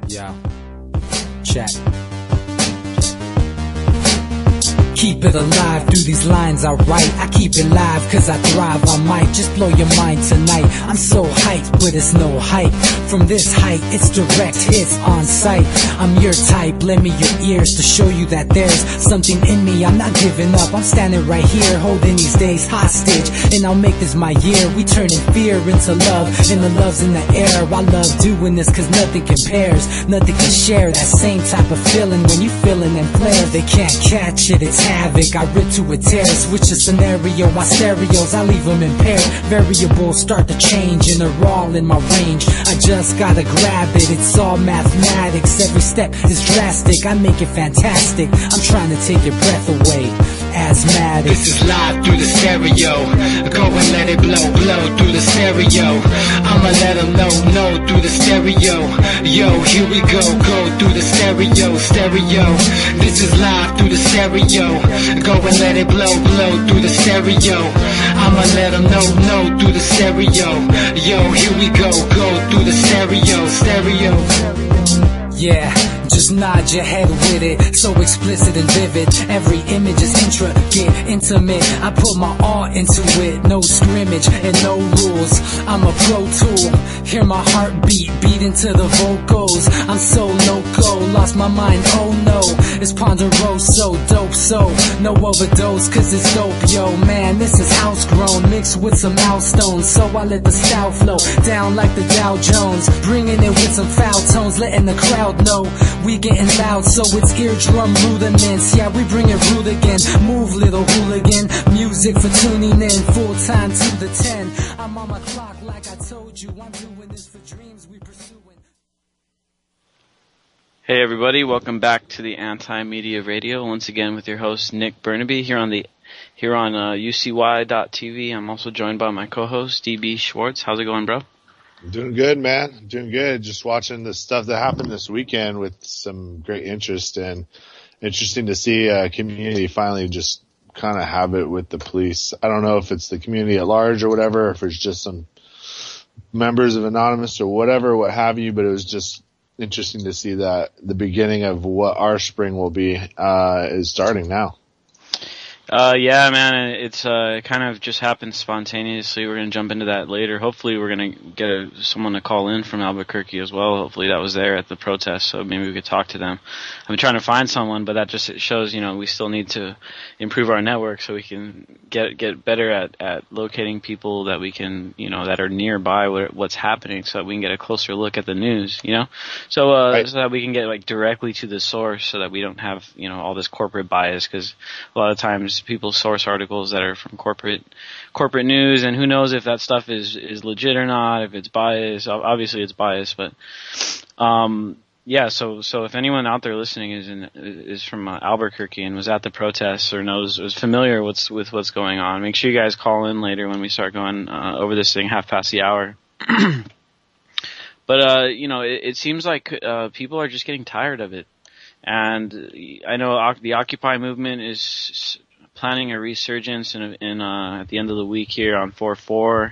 Yeah. Check. Keep it alive through these lines I write. I keep it live cause I thrive. I might just blow your mind tonight. I'm so hyped, but it's no hype. From this height, it's direct hits on sight. I'm your type, lend me your ears to show you that there's something in me. I'm not giving up, I'm standing right here, holding these days hostage. And I'll make this my year. We turning fear into love, and the love's in the air. I love doing this cause nothing compares. Nothing can share that same type of feeling when you feeling and flare. They can't catch it, it's havoc. I rip to a tear, switch a scenario. My stereos, I leave them impaired. Variables start to change and they're all in my range. I just gotta grab it, it's all mathematics. Every step is drastic, I make it fantastic. I'm trying to take your breath away. Asthmatic. This is live through the stereo. Go and let it blow, blow through the stereo. I'ma let them know through the stereo. Yo, here we go through the stereo, stereo. This is live through the stereo. Go and let it blow, blow through the stereo. I'ma let them know through the stereo. Yo, here we go through the stereo, stereo. Yeah, just nod your head with it, so explicit and vivid. Every image is intricate, intimate. I put my all into it, no scrimmage and no rules. I'm a pro tool, hear my heartbeat, beat into the vocals. I'm so loco, lost my mind, oh no. It's Ponderoso, dope, so no overdose, cause it's dope, yo. Man, this is house grown, mixed with some milestones. So I let the style flow down like the Dow Jones, bringing it with some foul tones, letting the crowd know we getting loud, so it's eardrum rudiments. Yeah, we bring it rude again. Move, little hooligan. Music for tuning in, full time to the 10. I'm on my clock like I told you. I'm doing this for dreams we pursuing. Hey everybody, welcome back to the Anti-Media Radio. Once again with your host Nick Burnaby here on UCY.tv. I'm also joined by my co-host DB Schwartz. How's it going, bro? Doing good, man. Doing good. Just watching the stuff that happened this weekend with some great interest, and interesting to see community finally just kind of have it with the police. I don't know if it's the community at large or whatever, or if it's just some members of Anonymous or whatever, what have you, but it was just interesting to see that the beginning of what our spring will be is starting now. Yeah, man, it's kind of just happened spontaneously. We're going to jump into that later. Hopefully we're going to get someone to call in from Albuquerque as well. Hopefully that was there at the protest, so maybe we could talk to them. I've been trying to find someone, but that just shows, we still need to improve our network so we can get better at locating people that we can, that are nearby what's happening, so that we can get a closer look at the news, So, right. So that we can get directly to the source, so that we don't have, all this corporate bias, because a lot of times people source articles that are from corporate news, and who knows if that stuff is legit or not, if it's biased. Obviously it's biased, but yeah, so if anyone out there listening is from Albuquerque and was at the protests or is familiar with what's going on, make sure you guys call in later when we start going over this thing 1:30. But it seems like people are just getting tired of it, and I know the Occupy movement is planning a resurgence at the end of the week here on 4/4,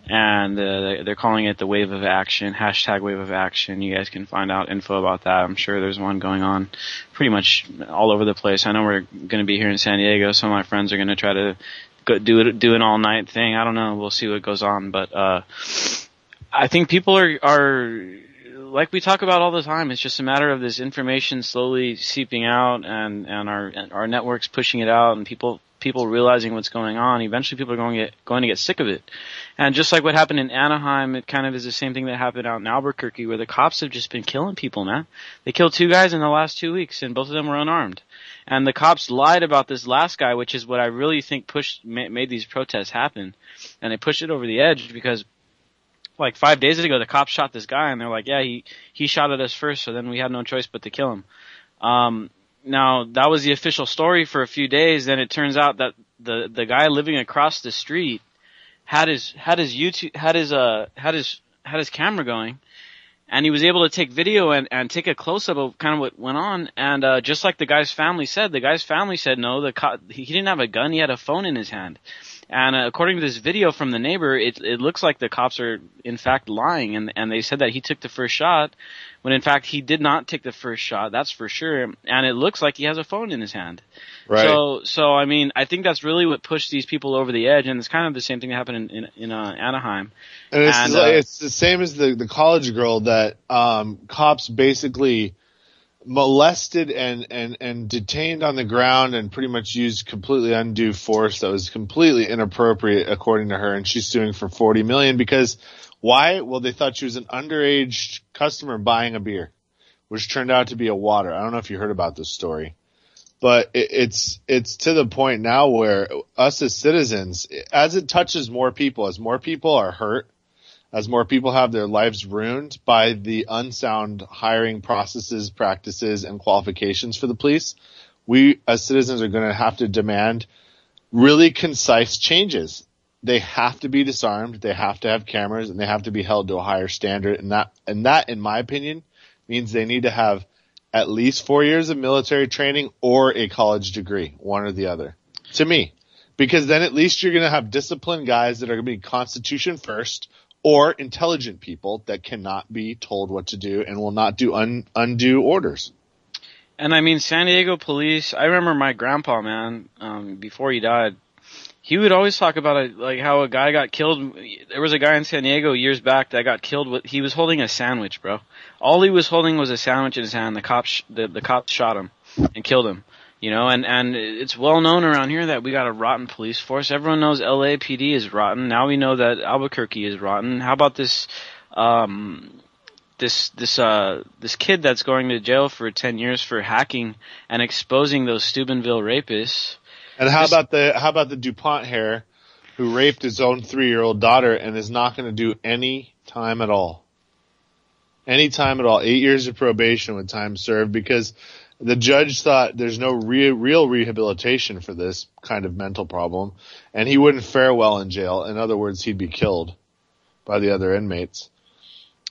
and they're calling it the Wave of Action, #Wave of Action. You guys can find out info about that. I'm sure there's one going on pretty much all over the place. I know we're going to be here in San Diego. Some of my friends are going to try to do an all-night thing. I don't know. We'll see what goes on, but I think people are like we talk about all the time. It's just a matter of this information slowly seeping out, and our networks pushing it out, and people realizing what's going on. Eventually people are going to get sick of it. And just like what happened in Anaheim, it kind of is the same thing that happened out in Albuquerque, where the cops have just been killing people, man. They killed 2 guys in the last 2 weeks, and both of them were unarmed. And the cops lied about this last guy, which is what I really think made these protests happen. And they pushed it over the edge because like 5 days ago, the cops shot this guy, and they're like, yeah, he shot at us first, so then we had no choice but to kill him. Now, that was the official story for a few days. Then it turns out that the guy living across the street had his camera going, and he was able to take video and take a close-up of kind of what went on. And just like the guy's family said no, he didn't have a gun, he had a phone in his hand. And according to this video from the neighbor, it looks like the cops are in fact lying, and they said that he took the first shot, when in fact he did not take the first shot. That's for sure. And it looks like he has a phone in his hand. Right. So I mean, I think that's really what pushed these people over the edge, and it's kind of the same thing that happened in Anaheim. And it's the same as the college girl that cops basically molested and detained on the ground and pretty much used completely undue force that was completely inappropriate according to her, and she's suing for $40 million because why? Well, they thought she was an underage customer buying a beer, which turned out to be a water. I don't know if you heard about this story, but it's to the point now where us as citizens, as it touches more people, as more people are hurt, as more people have their lives ruined by the unsound hiring processes, practices, and qualifications for the police, we as citizens are going to have to demand really concise changes. They have to be disarmed, they have to have cameras, and they have to be held to a higher standard. And that, in my opinion, means they need to have at least 4 years of military training or a college degree, one or the other, to me. Because then at least you're going to have disciplined guys that are going to be Constitution first, or intelligent people that cannot be told what to do and will not do undue orders. And I mean, San Diego police, I remember my grandpa, man, before he died, he would always talk about it, like how a guy got killed. There was a guy in San Diego years back that got killed he was holding a sandwich, bro. All he was holding was a sandwich in his hand. The cops shot him and killed him. You know, and it's well known around here that we got a rotten police force. Everyone knows LAPD is rotten. Now we know that Albuquerque is rotten. How about this kid that's going to jail for 10 years for hacking and exposing those Steubenville rapists? And how about the DuPont hair who raped his own 3-year-old daughter and is not going to do any time at all? Any time at all. 8 years of probation with time served because the judge thought there's no real rehabilitation for this kind of mental problem, and he wouldn't fare well in jail. In other words, he'd be killed by the other inmates.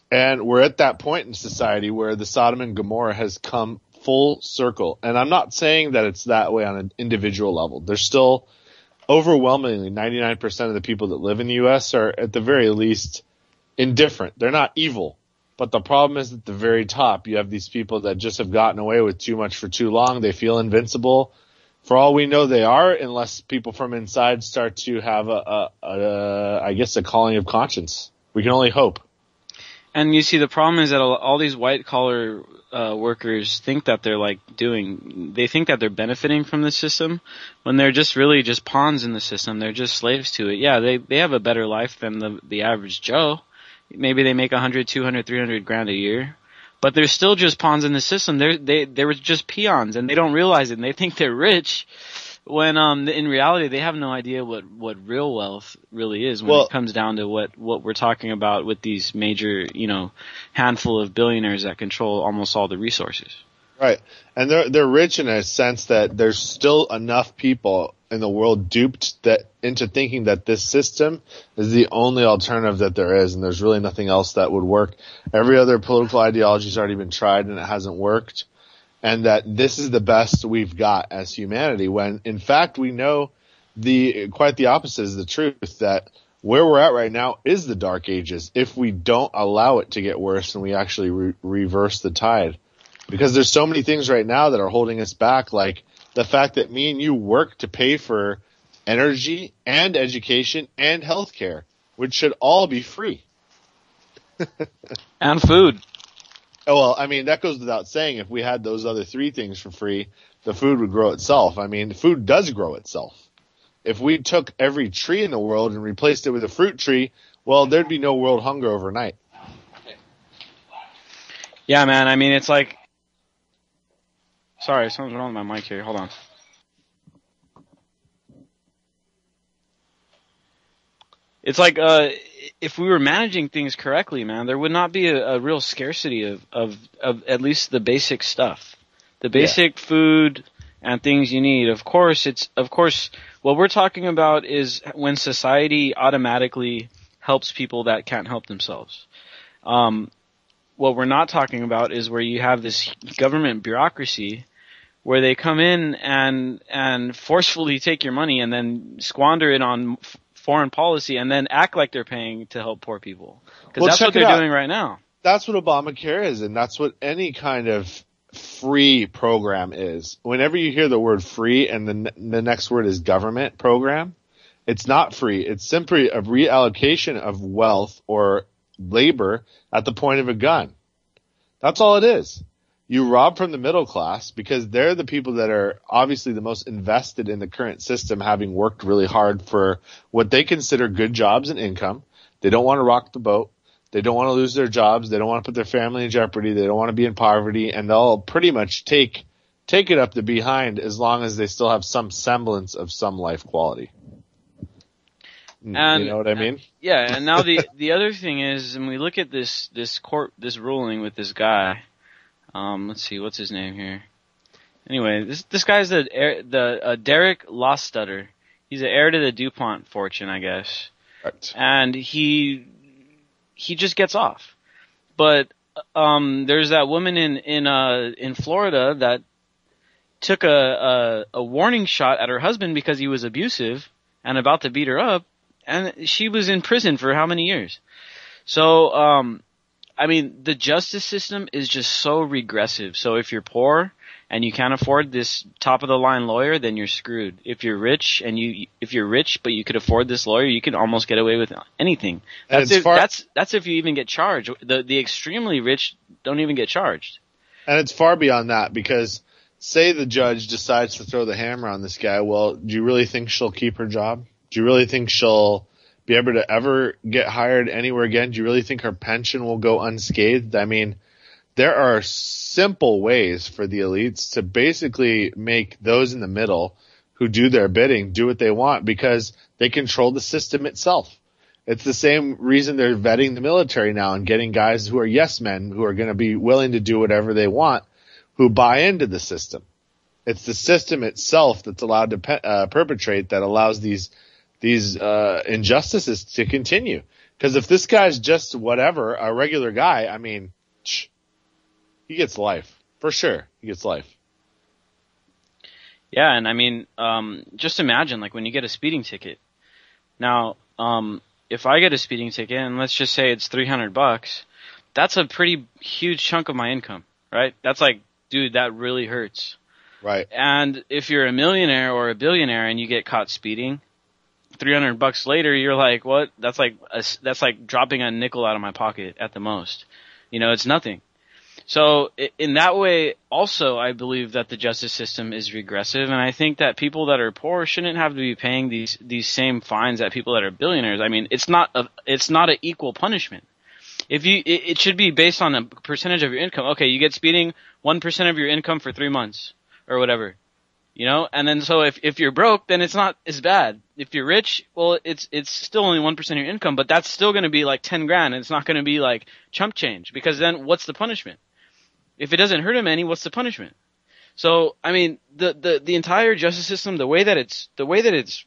And we're at that point in society where the Sodom and Gomorrah has come full circle. And I'm not saying that it's that way on an individual level. There's still overwhelmingly 99% of the people that live in the U.S. are at the very least indifferent. They're not evil. But the problem is at the very top, you have these people that just have gotten away with too much for too long. They feel invincible. For all we know, they are, unless people from inside start to have I guess, a calling of conscience. We can only hope. And you see, the problem is that all these white collar workers think that they're they think that they're benefiting from the system when they're just really just pawns in the system. They're just slaves to it. Yeah, they have a better life than the average Joe. Maybe they make 100, 200, 300 grand a year, but they're still just pawns in the system. They were just peons, and they don't realize it, and they think they're rich when in reality they have no idea what real wealth really is when it comes down to what we're talking about with these major, handful of billionaires that control almost all the resources. Right. And they're rich in a sense that there's still enough people in the world duped into thinking that this system is the only alternative that there is, and there's really nothing else that would work. Every other political ideology has already been tried and it hasn't worked, and that this is the best we've got as humanity, when in fact we know quite the opposite is the truth, that where we're at right now is the dark ages if we don't allow it to get worse and we actually reverse the tide. Because there's so many things right now that are holding us back, like the fact that me and you work to pay for energy and education and healthcare, which should all be free. And food. Oh, well, I mean, that goes without saying. If we had those other three things for free, the food would grow itself. I mean, food does grow itself. If we took every tree in the world and replaced it with a fruit tree, well, there'd be no world hunger overnight. Yeah, man. I mean, it's like... Sorry, something's wrong with my mic here. Hold on. It's like if we were managing things correctly, man, there would not be a real scarcity of at least the basic stuff. The basic food and things you need. Of course, what we're talking about is when society automatically helps people that can't help themselves. What we're not talking about is where you have this government bureaucracy where they come in and forcefully take your money and then squander it on foreign policy and then act like they're paying to help poor people. Because that's what they're doing right now. That's what Obamacare is, and that's what any kind of free program is. Whenever you hear the word free and the next word is government program, it's not free. It's simply a reallocation of wealth or labor at the point of a gun. That's all it is. You rob from the middle class because they're the people that are obviously the most invested in the current system, having worked really hard for what they consider good jobs and income. They don't want to rock the boat. They don't want to lose their jobs. They don't want to put their family in jeopardy. They don't want to be in poverty, and they'll pretty much take it up the behind as long as they still have some semblance of some life quality. And, you know what I mean? Yeah, and now the other thing is, and we look at this ruling with this guy. Let's see, what's his name here? Anyway, this guy's the Derek Lostutter. He's the heir to the DuPont fortune, I guess. Right. And he just gets off. But there's that woman in Florida that took a warning shot at her husband because he was abusive and about to beat her up, and she was in prison for how many years? So I mean, the justice system is just so regressive. So if you're poor and you can't afford this top of the line lawyer, then you're screwed. If you're rich but you could afford this lawyer, you can almost get away with anything. That's if you even get charged. The extremely rich don't even get charged. And it's far beyond that, because say the judge decides to throw the hammer on this guy. Well, do you really think she'll keep her job? Do you really think she'll be able to ever get hired anywhere again? Do you really think her pension will go unscathed? I mean, there are simple ways for the elites to basically make those in the middle who do their bidding do what they want, because they control the system itself. It's the same reason they're vetting the military now and getting guys who are yes men, who are going to be willing to do whatever they want, who buy into the system. It's the system itself that's allowed to perpetrate that allows these injustices to continue. Because if this guy's just whatever, a regular guy, I mean, he gets life. For sure, he gets life. Yeah, and I mean, just imagine, like, when you get a speeding ticket. Now, if I get a speeding ticket, and let's just say it's $300, that's a pretty huge chunk of my income, right? That's like, dude, that really hurts. Right. And if you're a millionaire or a billionaire and you get caught speeding, $300 later, you're like, what? That's like dropping a nickel out of my pocket at the most. You know, it's nothing. So in that way, also, I believe that the justice system is regressive, and I think that people that are poor shouldn't have to be paying these same fines that people that are billionaires. I mean, it's not an equal punishment. It should be based on a percentage of your income. Okay, you get speeding 1% of your income for 3 months or whatever. You know, and then so if you're broke, then it's not as bad. If you're rich, well, it's still only 1% of your income, but that's still going to be like 10 grand, and it's not going to be like chump change, because then what's the punishment? If it doesn't hurt him any, what's the punishment? So, I mean, the entire justice system, the way that it's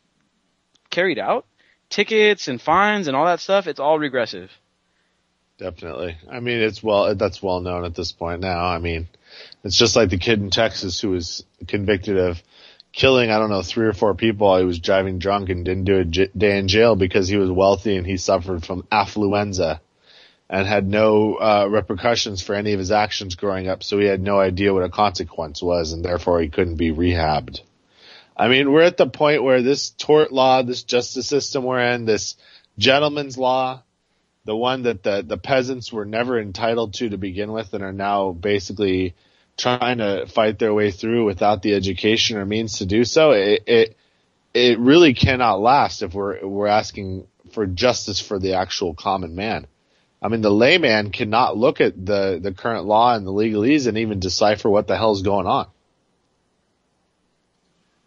carried out, tickets and fines and all that stuff, it's all regressive. Definitely. I mean, that's well known at this point now. I mean, it's just like the kid in Texas who was convicted of killing, 3 or 4 people while he was driving drunk and didn't do a day in jail because he was wealthy and he suffered from affluenza and had no repercussions for any of his actions growing up, so he had no idea what a consequence was, and therefore he couldn't be rehabbed. I mean, we're at the point where this tort law, this justice system we're in, this gentleman's law, the one that the peasants were never entitled to begin with and are now basically trying to fight their way through without the education or means to do so, it really cannot last if we're asking for justice for the actual common man. I mean, the layman cannot look at the current law and the legalese and even decipher what the hell's going on.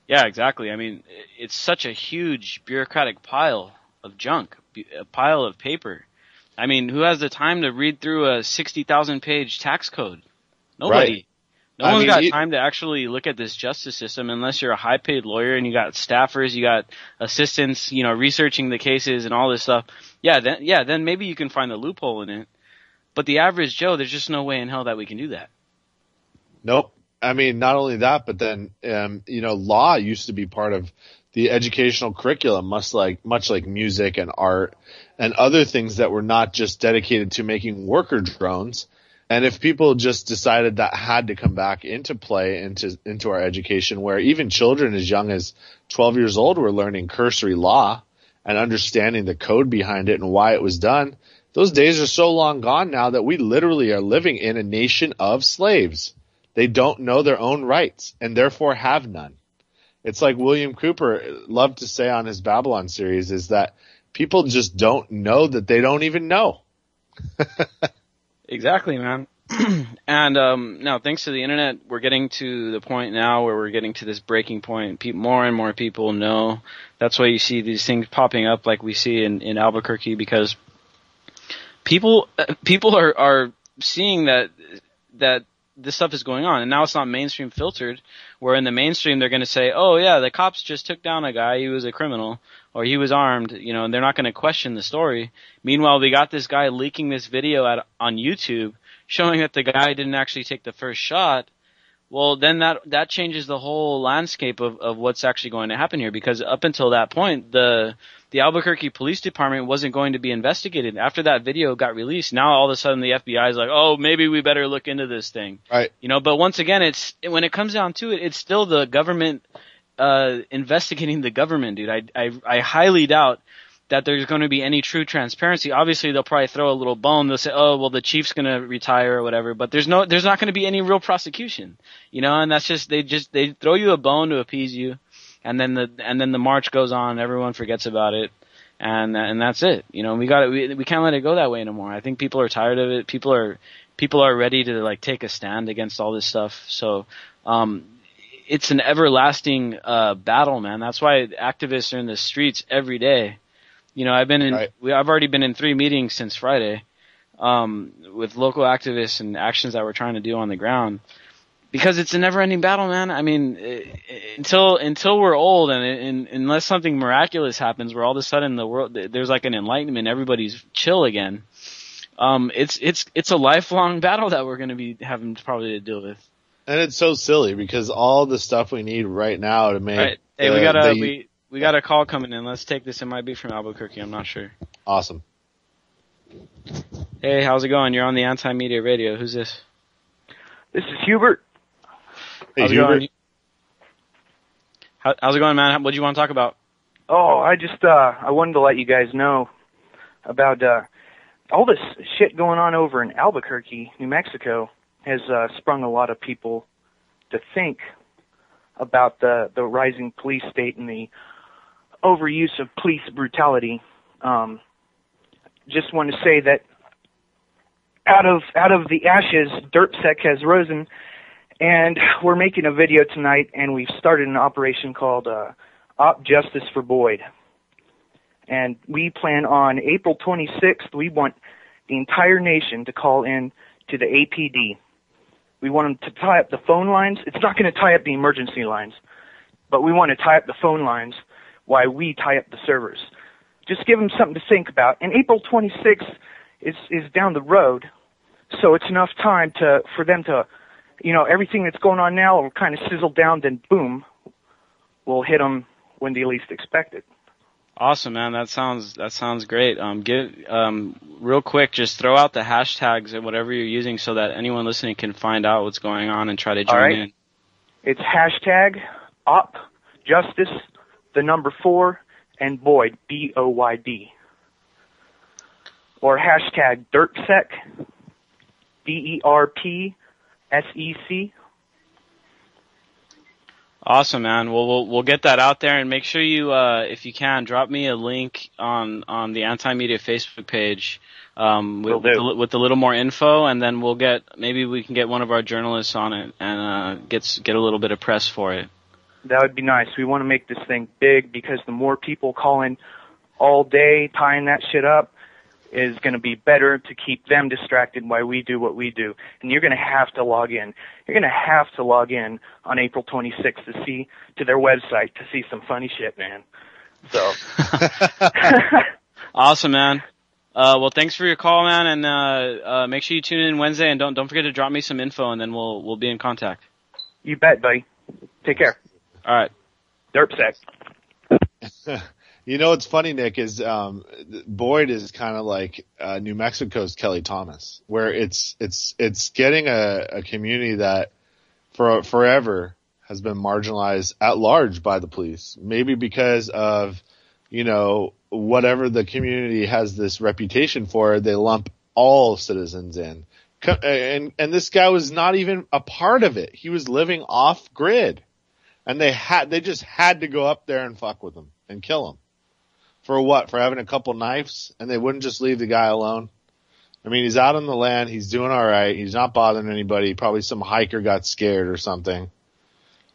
Yeah, exactly. I mean, it's such a huge bureaucratic pile of junk, a pile of paper. I mean, who has the time to read through a 60,000-page tax code? Nobody. Right. No one's got time to actually look at this justice system unless you're a high-paid lawyer and you got staffers, you got assistants, researching the cases and all this stuff. Then maybe you can find a loophole in it. But the average Joe, there's just no way in hell that we can do that. Nope. I mean, not only that, but then, law used to be part of the educational curriculum, much like music and art and other things that were not just dedicated to making worker drones. And if people just decided that had to come back into play into our education, where even children as young as 12 years old were learning cursory law and understanding the code behind it and why it was done, those days are so long gone now that we literally are living in a nation of slaves. They don't know their own rights and therefore have none. It's like William Cooper loved to say on his Babylon series, is that people just don't know that they don't even know. Exactly, man. And now, thanks to the internet, we're getting to the point now where we're getting to this breaking point. More and more people know. That's why you see these things popping up like we see in Albuquerque, because people are seeing that this stuff is going on, and now it's not mainstream filtered, where in the mainstream they're going to say, oh yeah, the cops just took down a guy, he was a criminal, or he was armed, and they're not going to question the story. Meanwhile, we got this guy leaking this video on YouTube showing that the guy didn't actually take the first shot. Well, then that changes the whole landscape of what's actually going to happen here, because up until that point, the Albuquerque Police Department wasn't going to be investigated. After that video got released, now all of a sudden the FBI is like, oh, maybe we better look into this thing. Right. But once again, when it comes down to it, it's still the government investigating the government, dude. I highly doubt that there's going to be any true transparency. Obviously, they'll probably throw a little bone. They'll say, oh, well, the chief's going to retire or whatever, but there's not going to be any real prosecution, and that's just, they throw you a bone to appease you. And then the march goes on, everyone forgets about it. And that's it. We can't let it go that way anymore. I think people are tired of it. People are ready to take a stand against all this stuff. So, it's an everlasting, battle, man. That's why activists are in the streets every day. I've already been in 3 meetings since Friday, with local activists and actions that we're trying to do on the ground, because it's a never-ending battle, man. I mean, until we're old and unless something miraculous happens where all of a sudden the world, there's like an enlightenment, everybody's chill again. It's a lifelong battle that we're going to be having probably to deal with. And it's so silly because all the stuff we need right now to make. Right. Hey, we got a call coming in. Let's take this. It might be from Albuquerque. I'm not sure. Awesome. Hey, how's it going? You're on the Anti-Media Radio. Who's this? This is Hubert. Hey, how's Hubert. It going? How's it going, man? What do you want to talk about? Oh, I just I wanted to let you guys know about all this shit going on over in Albuquerque, New Mexico, has sprung a lot of people to think about the rising police state and the overuse of police brutality. Just want to say that out of the ashes, DerpSec has risen, and we're making a video tonight, and we've started an operation called Op Justice for Boyd. And we plan on April 26th, we want the entire nation to call in to the APD. We want them to tie up the phone lines. It's not going to tie up the emergency lines, but we want to tie up the phone lines while we tie up the servers. Just give them something to think about. And April 26th is down the road, so it's enough time for them to, everything that's going on now will kind of sizzle down, then boom, we'll hit them when they least expect it. Awesome, man. That sounds great. Real quick, just throw out the hashtags and whatever you're using so that anyone listening can find out what's going on and try to join in. It's hashtag Op Justice, the number 4, and Boyd, B-O-Y-D. Or hashtag DerpSec, D-E-R-P-S-E-C. Awesome, man. Well, we'll get that out there, and make sure you, if you can, drop me a link on the Anti-Media Facebook page, with a little more info, and then maybe we can get one of our journalists on it and get a little bit of press for it. That would be nice. We want to make this thing big because the more people call in all day tying that shit up is going to be better to keep them distracted while we do what we do. And you're going to have to log in. You're going to have to log in on April 26th to their website to see some funny shit, man. So. Awesome, man. Well, thanks for your call, man, and make sure you tune in Wednesday, and don't forget to drop me some info, and then we'll be in contact. You bet, buddy. Take care. All right. Derpsec. You know what's funny, Nick, is Boyd is kind of like New Mexico's Kelly Thomas, where it's getting a community that for forever has been marginalized at large by the police. Maybe because of, you know, whatever the community has this reputation for, they lump all citizens in. And this guy was not even a part of it. He was living off grid. And they just had to go up there and fuck with him and kill him. For what? For having a couple knives? And they wouldn't just leave the guy alone? I mean, he's out on the land. He's doing all right. He's not bothering anybody. Probably some hiker got scared or something.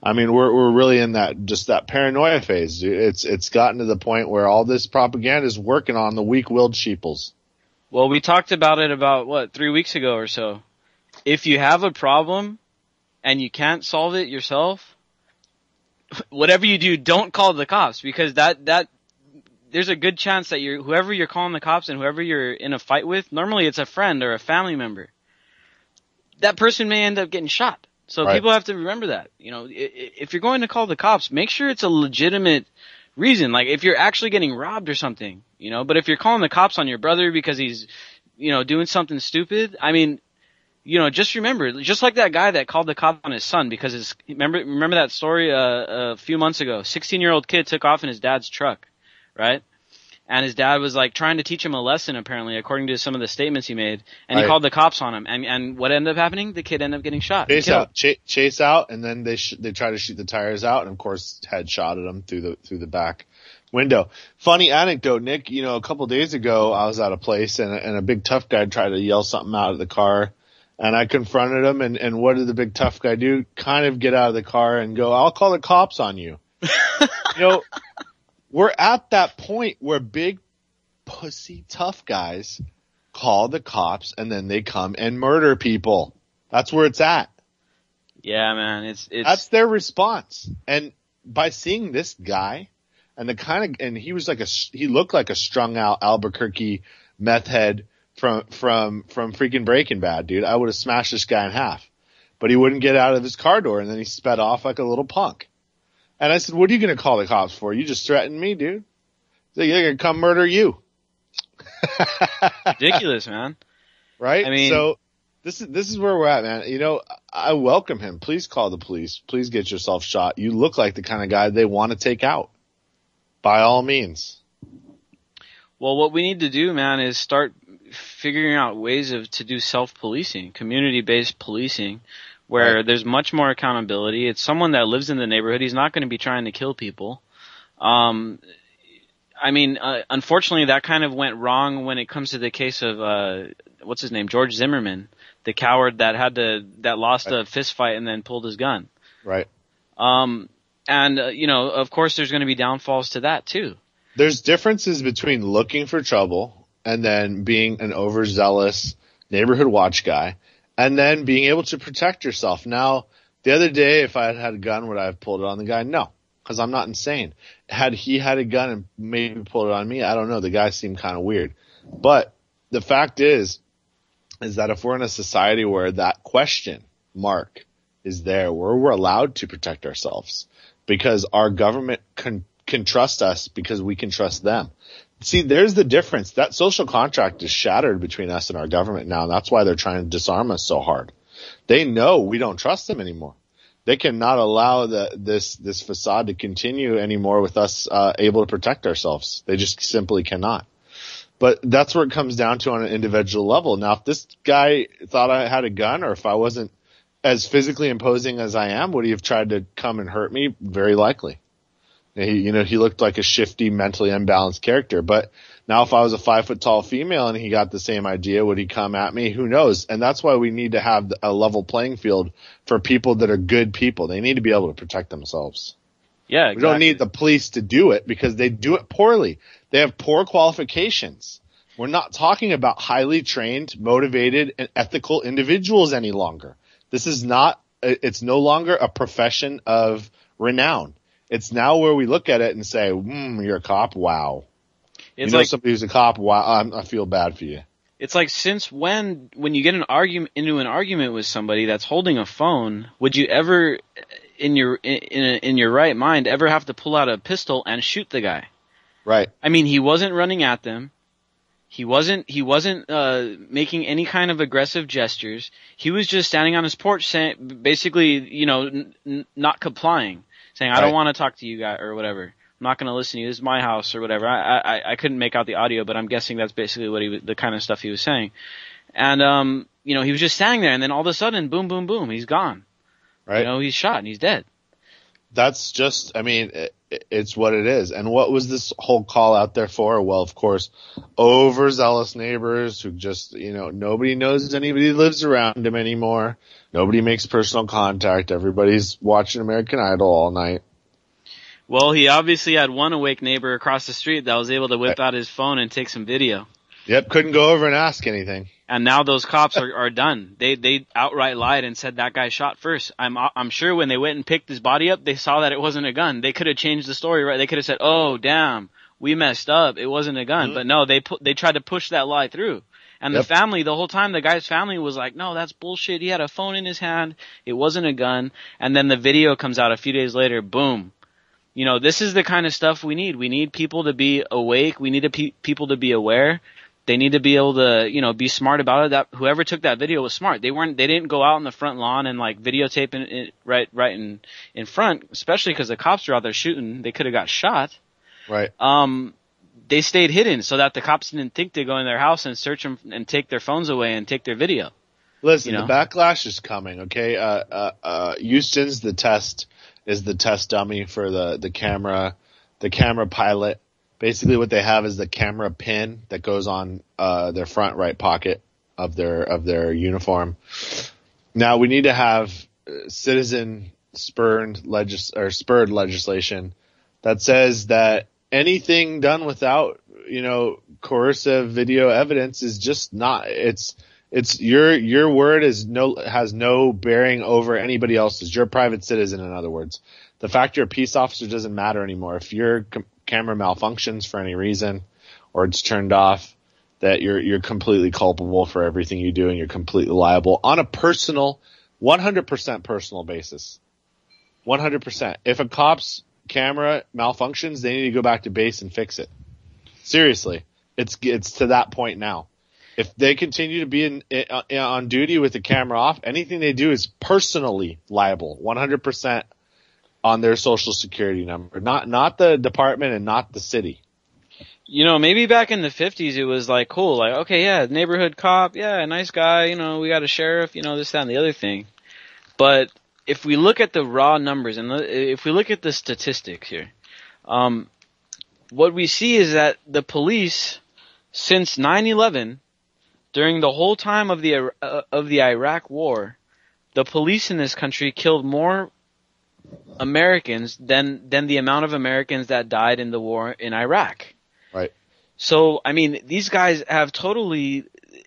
I mean, we're really in that paranoia phase. It's gotten to the point where all this propaganda is working on the weak-willed sheeples. Well, we talked about it 3 weeks ago or so. If you have a problem and you can't solve it yourself, whatever you do, don't call the cops, because that there's a good chance that whoever you're calling the cops and whoever you're in a fight with, normally it's a friend or a family member, that person may end up getting shot. So right. People have to remember that. You know, if you're going to call the cops, make sure it's a legitimate reason. Like if you're actually getting robbed or something, you know, but if you're calling the cops on your brother because he's, you know, doing something stupid, I mean, you know, just remember, just like that guy that called the cop on his son because remember that story a few months ago, 16-year-old kid took off in his dad's truck, right? And his dad was like trying to teach him a lesson, apparently, according to some of the statements he made. And he called the cops on him. And what ended up happening? The kid ended up getting shot. Chase out, and then they try to shoot the tires out, and of course, headshotted him through the back window. Funny anecdote, Nick. You know, a couple days ago, I was at a place, and a big tough guy tried to yell something out of the car, and I confronted him. And what did the big tough guy do? Kind of get out of the car and go, "I'll call the cops on you." You know. We're at that point where big pussy tough guys call the cops and then they come and murder people. That's where it's at. Yeah, man. That's their response. And by seeing this guy and he was like he looked like a strung out Albuquerque meth head from freaking Breaking Bad, dude. I would have smashed this guy in half, but he wouldn't get out of his car door and then he sped off like a little punk. And I said, "What are you going to call the cops for? You just threatened me, dude. They're going to come murder you." Ridiculous, man. Right? I mean, so this is where we're at, man. You know, I welcome him. Please call the police. Please get yourself shot. You look like the kind of guy they want to take out. By all means. Well, what we need to do, man, is start figuring out ways to do self-policing, community-based policing, where there's much more accountability. It's someone that lives in the neighborhood. He's not going to be trying to kill people. I mean, unfortunately, that kind of went wrong when it comes to the case of what's his name, George Zimmerman, the coward that lost a fist fight and then pulled his gun. Right. And you know, of course, there's going to be downfalls to that too. There's differences between looking for trouble and then being an overzealous neighborhood watch guy. And then being able to protect yourself. Now, the other day, if I had had a gun, would I have pulled it on the guy? No, because I'm not insane. Had he had a gun and maybe pulled it on me, I don't know. The guy seemed kind of weird. But the fact is that if we're in a society where that question mark is there, where we're allowed to protect ourselves because our government can trust us because we can trust them. See, there's the difference. That social contract is shattered between us and our government now, and that's why they're trying to disarm us so hard. They know we don't trust them anymore. They cannot allow this facade to continue anymore with us able to protect ourselves. They just simply cannot. But that's where it comes down to on an individual level. Now, if this guy thought I had a gun or if I wasn't as physically imposing as I am, would he have tried to come and hurt me? Very likely. He looked like a shifty, mentally unbalanced character. But now if I was a 5 foot tall female and he got the same idea, would he come at me? Who knows? And that's why we need to have a level playing field for people that are good people. They need to be able to protect themselves. Yeah, exactly. We don't need the police to do it because they do it poorly. They have poor qualifications. We're not talking about highly trained, motivated, and ethical individuals any longer. It's no longer a profession of renown. It's now where we look at it and say, you're a cop? Wow. Somebody who's a cop? Wow. I feel bad for you. It's like, since when you get into an argument with somebody that's holding a phone, would you ever, in your right mind, ever have to pull out a pistol and shoot the guy? Right. I mean, he wasn't running at them. He wasn't making any kind of aggressive gestures. He was just standing on his porch, saying, basically, not complying, saying, "I don't want to talk to you guy," or whatever. "I'm not going to listen to you. This is my house," or whatever. I couldn't make out the audio, but I'm guessing that's basically what the kind of stuff he was saying. And he was just standing there, and then all of a sudden, boom, boom, boom, he's gone. Right. He's shot and he's dead. That's just, I mean, it's what it is. And what was this whole call out there for? Well, of course, overzealous neighbors who just, nobody knows anybody lives around him anymore. Nobody makes personal contact. Everybody's watching American Idol all night. Well, he obviously had one awake neighbor across the street that was able to whip out his phone and take some video. Yep, couldn't go over and ask anything. And now those cops are done. They outright lied and said that guy shot first. I'm sure when they went and picked his body up, they saw that it wasn't a gun. They could have changed the story, right? They could have said, "Oh, damn, we messed up. It wasn't a gun." Mm-hmm. But no, they tried to push that lie through. And the family, the whole time, the guy's family was like, "No, that's bullshit. He had a phone in his hand. It wasn't a gun." And then the video comes out a few days later. Boom. This is the kind of stuff we need. We need people to be awake. We need people to be aware. They need to be able to, be smart about it. That whoever took that video was smart. They didn't go out on the front lawn and like videotaping it right in front, especially because the cops are out there shooting. They could have got shot. Right. They stayed hidden so that the cops didn't think to go in their house and search them and take their phones away and take their video. Listen, the backlash is coming. Okay. Houston's the test dummy for the camera pilot. Basically what they have is the camera pin that goes on their front right pocket of their uniform. Now we need to have citizen spurred legislation that says that anything done without, coercive video evidence is just not, it's your word has no bearing over anybody else's. You're a private citizen, in other words. The fact you're a peace officer doesn't matter anymore. If your camera malfunctions for any reason or it's turned off, that you're completely culpable for everything you do and you're completely liable on a personal, 100% personal basis. 100%. If a cop's camera malfunctions, they need to go back to base and fix it. Seriously. It's to that point now. If they continue to be on duty with the camera off, anything they do is personally liable, 100% on their social security number, not the department and not the city. Maybe back in the 50s it was like cool, like, okay, yeah, neighborhood cop, yeah, nice guy, we got a sheriff, this, that, and the other thing. But if we look at the raw numbers and if we look at the statistics here, what we see is that the police, since 9/11, during the whole time of the Iraq War, the police in this country killed more Americans than the amount of Americans that died in the war in Iraq. Right. So, I mean, these guys have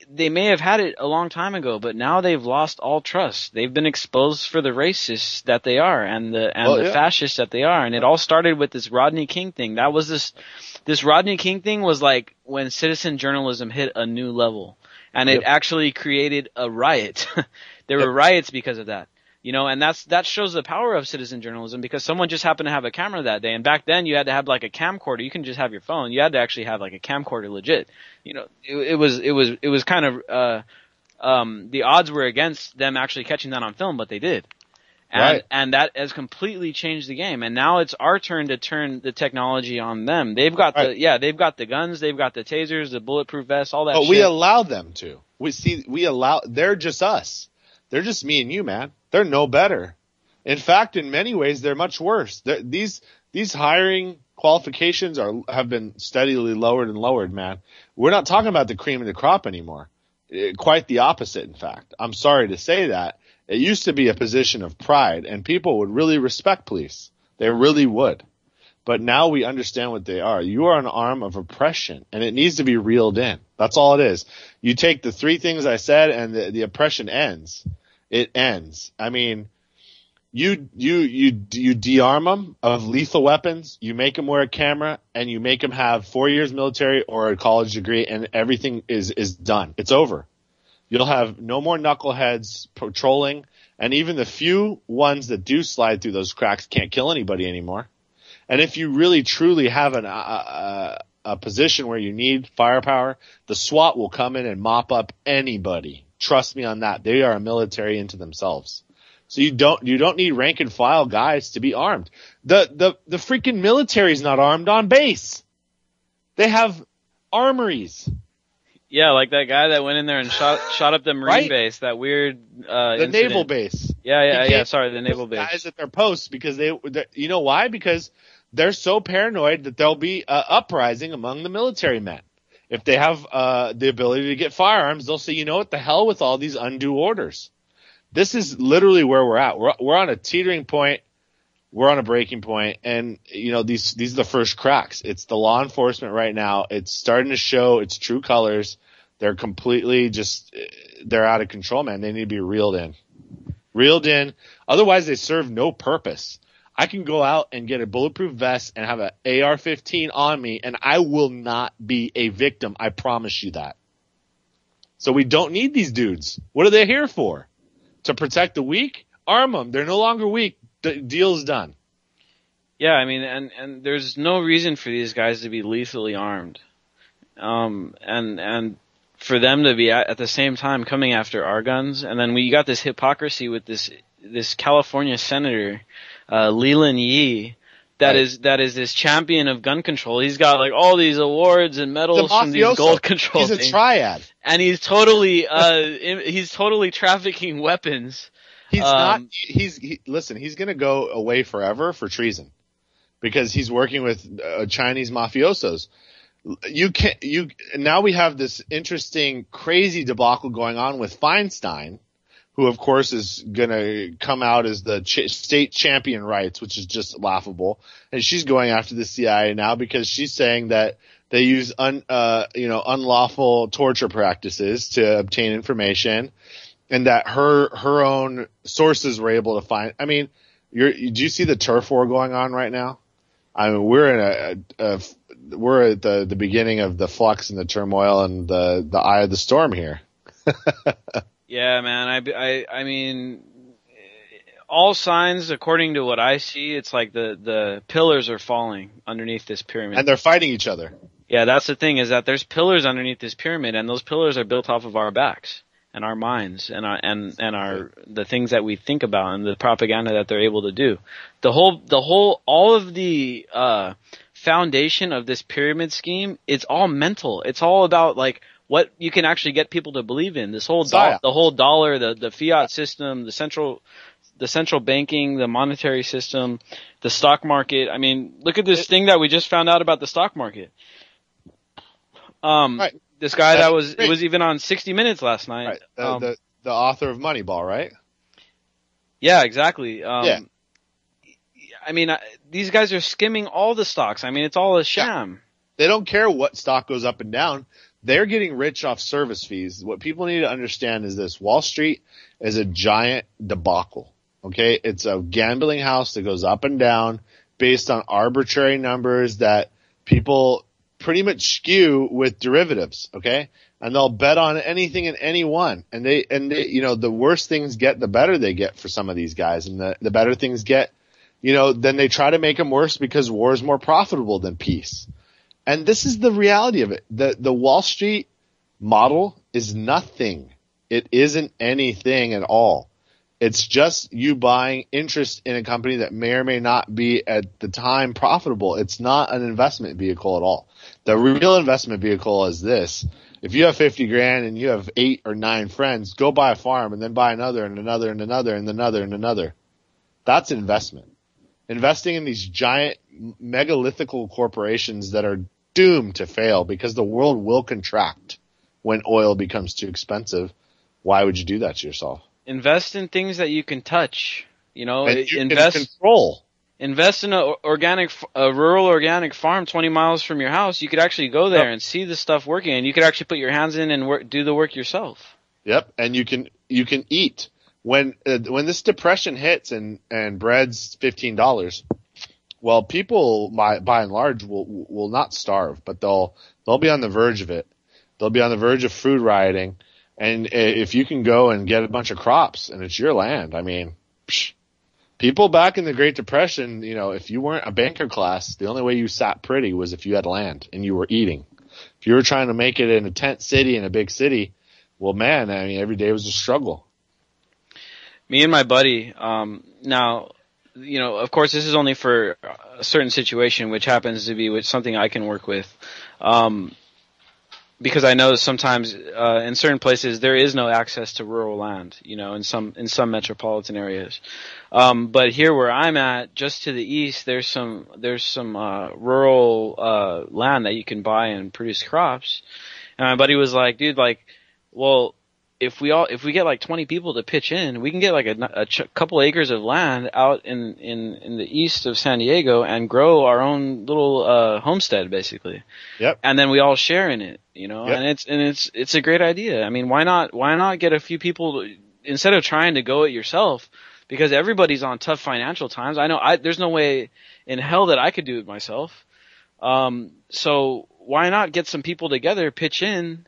they may have had it a long time ago, but now they've lost all trust. They've been exposed for the racists that they are and the fascists that they are. And it all started with this Rodney King thing. That was this Rodney King thing was like when citizen journalism hit a new level. And it actually created a riot. There were riots because of that. And that shows the power of citizen journalism, because someone just happened to have a camera that day. And back then you had to have like a camcorder. You couldn't just have your phone. You had to actually have like a camcorder legit. It was kind of, the odds were against them actually catching that on film, but they did. And that has completely changed the game. And now it's our turn to turn the technology on them. They've got they've got the guns, they've got the tasers, the bulletproof vests, all that shit. But we allow them to. They're just us. They're just me and you, man. They're no better. In fact, in many ways, they're much worse. These hiring qualifications have been steadily lowered and lowered, man. We're not talking about the cream of the crop anymore. Quite the opposite, in fact. I'm sorry to say that. It used to be a position of pride, and people would really respect police. They really would. But now we understand what they are. You are an arm of oppression, and it needs to be reeled in. That's all it is. You take the three things I said, and the oppression ends. It ends. I mean, You dearm them of lethal weapons. You make them wear a camera, and you make them have 4 years military or a college degree, and everything is done. It's over. You'll have no more knuckleheads patrolling, and even the few ones that do slide through those cracks can't kill anybody anymore. And if you really truly have a position where you need firepower, the SWAT will come in and mop up anybody. Trust me on that. They are a military into themselves. So you don't need rank and file guys to be armed. The freaking military is not armed on base. They have armories. Yeah, like that guy that went in there and shot up the Marine Right? base, that weird The incident. naval base. Yeah, sorry, the naval base. Guys at their posts because they you know why? Because they're so paranoid that there'll be uprising among the military men. If they have the ability to get firearms, they'll say, you know what, the hell with all these undue orders. This is literally where we're at. We're on a teetering point. We're on a breaking point, and you know these are the first cracks. It's the law enforcement right now. It's starting to show its true colors. They're completely they're out of control, man. They need to be reeled in. Otherwise, they serve no purpose. I can go out and get a bulletproof vest and have an AR-15 on me, and I will not be a victim. I promise you that. So we don't need these dudes. What are they here for? To protect the weak? Arm them. They're no longer weak. The deal's done. Yeah, I mean, and there's no reason for these guys to be lethally armed. And for them to be at the same time coming after our guns, and then we got this hypocrisy with this California senator, Leland Yee, that is this champion of gun control. He's got like all these awards and medals from these gold control He's a things. triad. And he's totally trafficking weapons. He's not. Listen. He's going to go away forever for treason because he's working with Chinese mafiosos. Now we have this interesting, crazy debacle going on with Feinstein, who of course is going to come out as the state champion rights, which is just laughable. And she's going after the CIA now because she's saying that they use unlawful torture practices to obtain information, and that her own sources were able to find. I mean, do you see the turf war going on right now? I mean, we're at the beginning of the flux and the turmoil and the eye of the storm here. Yeah, man. I mean, all signs, according to what I see, it's like the pillars are falling underneath this pyramid. And they're fighting each other. Yeah, that's the thing, is that there's pillars underneath this pyramid, and those pillars are built off of our backs and our minds and our the things that we think about and the propaganda that they're able to do. All of the foundation of this pyramid scheme, it's all mental. It's all about like what you can actually get people to believe in. The whole dollar, the fiat system, the central banking, the monetary system, the stock market. I mean, look at this thing that we just found out about the stock market. Right. This guy it was even on 60 Minutes last night. Right. The author of Moneyball, right? Yeah, exactly. Yeah. I mean, these guys are skimming all the stocks. I mean, it's all a sham. They don't care what stock goes up and down. They're getting rich off service fees. What people need to understand is this: Wall Street is a giant debacle. Okay. It's a gambling house that goes up and down based on arbitrary numbers that people pretty much skew with derivatives. Okay. And they'll bet on anything and anyone. And they, the worse things get, the better they get for some of these guys. And the better things get, then they try to make them worse because war is more profitable than peace. And this is the reality of it. The Wall Street model is nothing. It isn't anything at all. It's just you buying interest in a company that may or may not be at the time profitable. It's not an investment vehicle at all. The real investment vehicle is this: if you have 50 grand and you have 8 or 9 friends, go buy a farm and then buy another and another and another and another and another. That's an investment. Investing in these giant megalithical corporations that are doomed to fail because the world will contract when oil becomes too expensive. Why would you do that to yourself? Invest in things that you can touch. And you can control. Invest in a rural organic farm 20 miles from your house. You could actually go there and see the stuff working, and you could actually put your hands in and do the work yourself. Yep, and you can eat when this depression hits and bread's $15, well, people by and large will not starve, but they'll be on the verge of it. They'll be on the verge of food rioting. And if you can go and get a bunch of crops and it's your land, I mean, people back in the Great Depression, you know, if you weren't a banker class, the only way you sat pretty was if you had land and you were eating. If you were trying to make it in a tent city, in a big city, well, man, I mean, every day was a struggle. Me and my buddy, now, you know, of course, this is only for a certain situation, which happens to be something I can work with. Because I know sometimes in certain places there is no access to rural land, you know, in some metropolitan areas. But here where I'm at, just to the east, there's some rural land that you can buy and produce crops. And my buddy was like, dude, like, well, if we get like 20 people to pitch in, we can get like a couple acres of land out in the east of San Diego and grow our own little homestead, basically. Yep. And then we all share in it, you know. Yep. And it's a great idea. I mean, why not get a few people instead of trying to go it yourself, because everybody's on tough financial times. I know there's no way in hell that I could do it myself. So why not get some people together, pitch in,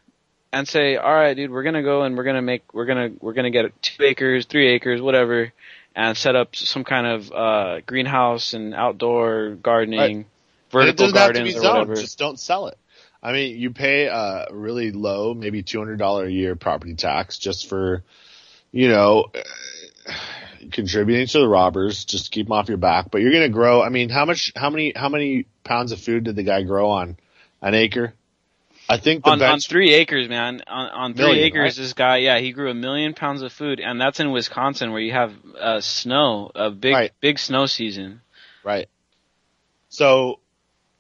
and say, all right, dude, we're gonna go and we're gonna get 2 acres, 3 acres, whatever, and set up some kind of greenhouse and outdoor gardening, vertical gardens or whatever. Just don't sell it. I mean, you pay a really low, maybe $200 a year property tax just for, you know, contributing to the robbers, just to keep them off your back. But you're gonna grow. I mean, how many pounds of food did the guy grow on an acre? I think on 3 acres, man. On 3 acres, right? This guy, he grew 1 million pounds of food, and that's in Wisconsin, where you have snow, a big snow season. Right. So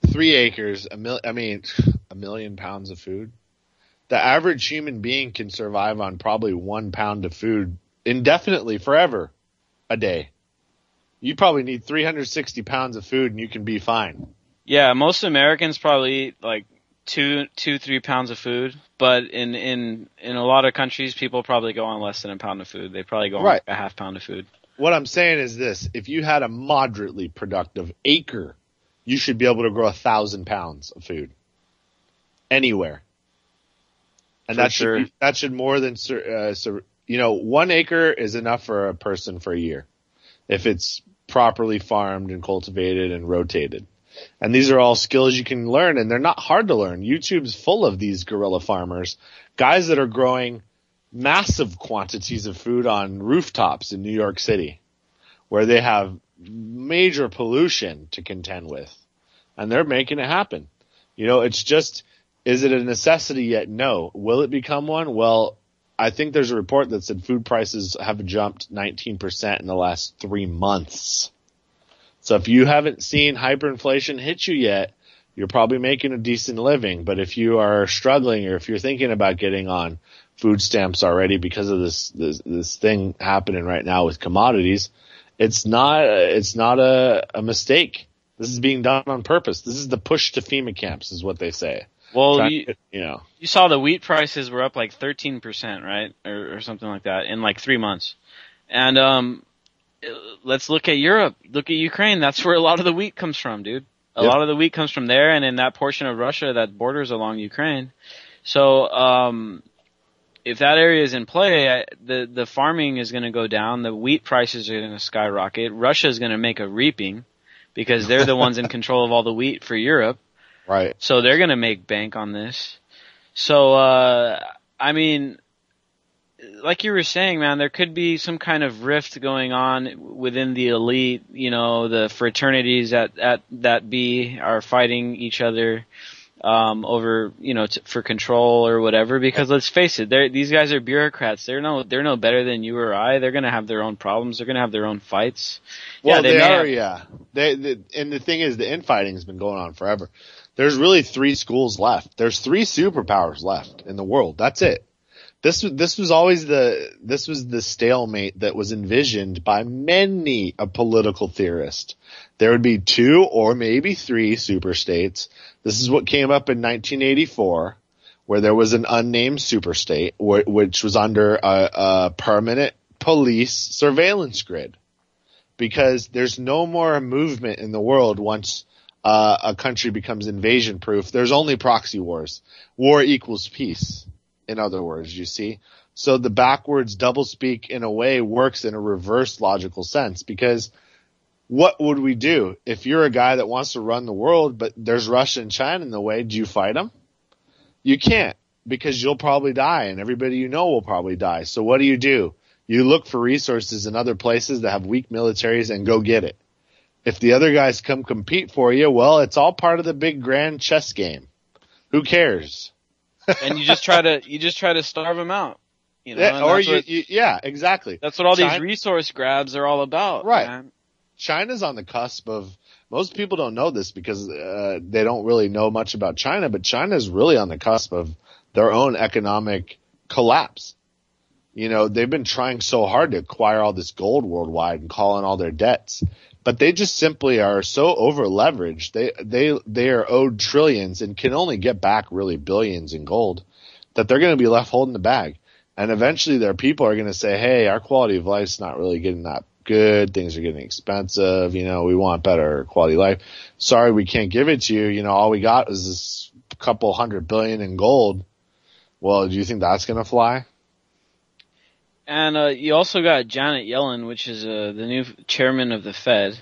3 acres, 1 million pounds of food. The average human being can survive on probably 1 pound of food indefinitely, forever, a day. You probably need 360 pounds of food, and you can be fine. Yeah, most Americans probably eat like 2-3 pounds of food, but in a lot of countries, people probably go on less than a pound of food. They probably go on like a half pound of food. What I'm saying is this: if you had a moderately productive acre, you should be able to grow 1,000 pounds of food anywhere, and that should more than 1 acre is enough for a person for a year if it's properly farmed and cultivated and rotated. And these are all skills you can learn, and they're not hard to learn. YouTube's full of these guerrilla farmers, guys that are growing massive quantities of food on rooftops in New York City, where they have major pollution to contend with, and they're making it happen. You know, it's just, is it a necessity yet? No. Will it become one? Well, I think there's a report that said food prices have jumped 19% in the last 3 months. So if you haven't seen hyperinflation hit you yet, you're probably making a decent living. But if you are struggling, or if you're thinking about getting on food stamps already because of this thing happening right now with commodities, it's not a mistake. This is being done on purpose. This is the push to FEMA camps, is what they say. Well, you saw the wheat prices were up like 13%, right, or something like that in like 3 months, and let's look at Europe. Look at Ukraine. That's where a lot of the wheat comes from, dude. A lot of the wheat comes from there and in that portion of Russia that borders along Ukraine. So, if that area is in play, the farming is going to go down. The wheat prices are going to skyrocket. Russia is going to make a reaping because they're the ones in control of all the wheat for Europe. Right. So they're going to make bank on this. So, I mean, like you were saying, man, there could be some kind of rift going on within the elite. You know, the fraternities that be are fighting each other over, you know, for control or whatever. Because let's face it, these guys are bureaucrats. They're no better than you or I. They're gonna have their own problems. They're gonna have their own fights. Well, they are. And the thing is, the infighting has been going on forever. There's really 3 schools left. There's 3 superpowers left in the world. That's it. This was always the stalemate that was envisioned by many a political theorist. There would be 2 or maybe 3 superstates. This is what came up in 1984, where there was an unnamed superstate, which was under a permanent police surveillance grid, because there's no more movement in the world once a country becomes invasion proof. There's only proxy wars. War equals peace, in other words, you see. So the backwards doublespeak in a way works in a reverse logical sense, because what would we do if you're a guy that wants to run the world, but there's Russia and China in the way? Do you fight them? You can't, because you'll probably die, and everybody you know will probably die. So what do? You look for resources in other places that have weak militaries and go get it. If the other guys come compete for you, well, it's all part of the big grand chess game. Who cares? And you just try to starve them out. You know, yeah, exactly. That's what all these resource grabs are all about. Right. Man. China's on the cusp of, most people don't know this because they don't really know much about China, but China's really on the cusp of their own economic collapse. You know, they've been trying so hard to acquire all this gold worldwide and call in all their debts, but they just simply are so over leveraged. They are owed trillions and can only get back really billions in gold, that they're going to be left holding the bag. And eventually their people are going to say, hey, our quality of life's not really getting that good. Things are getting expensive. You know, we want better quality of life. Sorry, we can't give it to you. You know, all we got is this couple $100 billion in gold. Well, do you think that's going to fly? And you also got Janet Yellen, which is the new chairwoman of the Fed.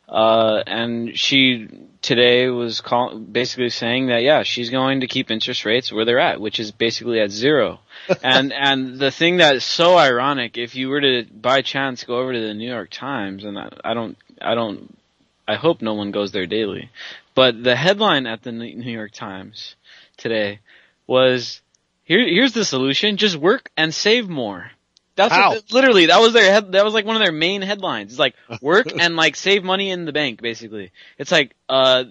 And she today was basically saying that, yeah, she's going to keep interest rates where they're at, which is basically at zero. and the thing that is so ironic, if you were to by chance go over to the New York Times, and I hope no one goes there daily, but the headline at the New York Times today was, here's the solution: just work and save more. That's literally, that was that was like one of their main headlines. It's like, work and like save money in the bank, basically. It's like, are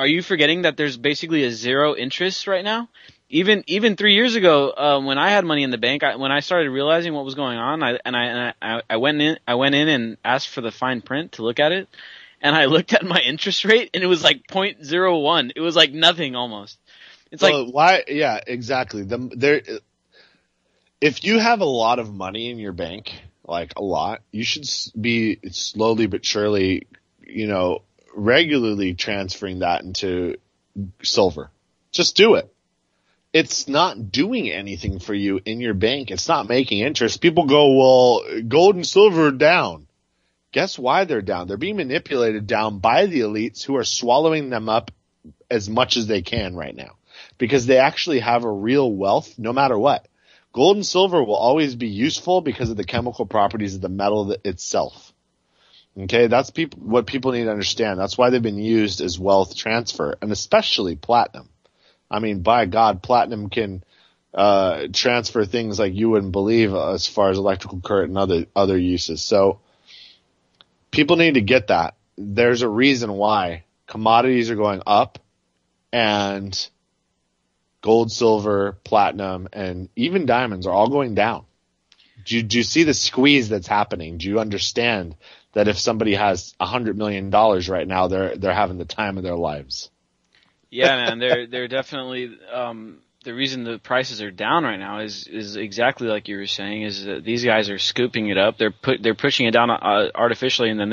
you forgetting that there's basically a zero interest right now? Even 3 years ago, when I had money in the bank, when I started realizing what was going on, I went in and asked for the fine print to look at it, and I looked at my interest rate, and it was like 0.01. It was like nothing almost. It's like, why? Yeah, exactly. If you have a lot of money in your bank, like a lot, you should be slowly but surely, you know, regularly transferring that into silver. Just do it. It's not doing anything for you in your bank. It's not making interest. People go, well, gold and silver are down. Guess why they're down? They're being manipulated down by the elites who are swallowing them up as much as they can right now, because they actually have a real wealth no matter what. Gold and silver will always be useful because of the chemical properties of the metal itself. Okay, that's what people need to understand. That's why they've been used as wealth transfer, and especially platinum. I mean, by God, platinum can transfer things like you wouldn't believe as far as electrical current and other uses. So people need to get that. There's a reason why commodities are going up, and gold, silver, platinum, and even diamonds are all going down. Do you see the squeeze that's happening? Do you understand that if somebody has $100 million right now, they're having the time of their lives? Yeah, man, they're definitely the reason the prices are down right now is exactly like you were saying, is that these guys are scooping it up. They're pushing it down artificially, and then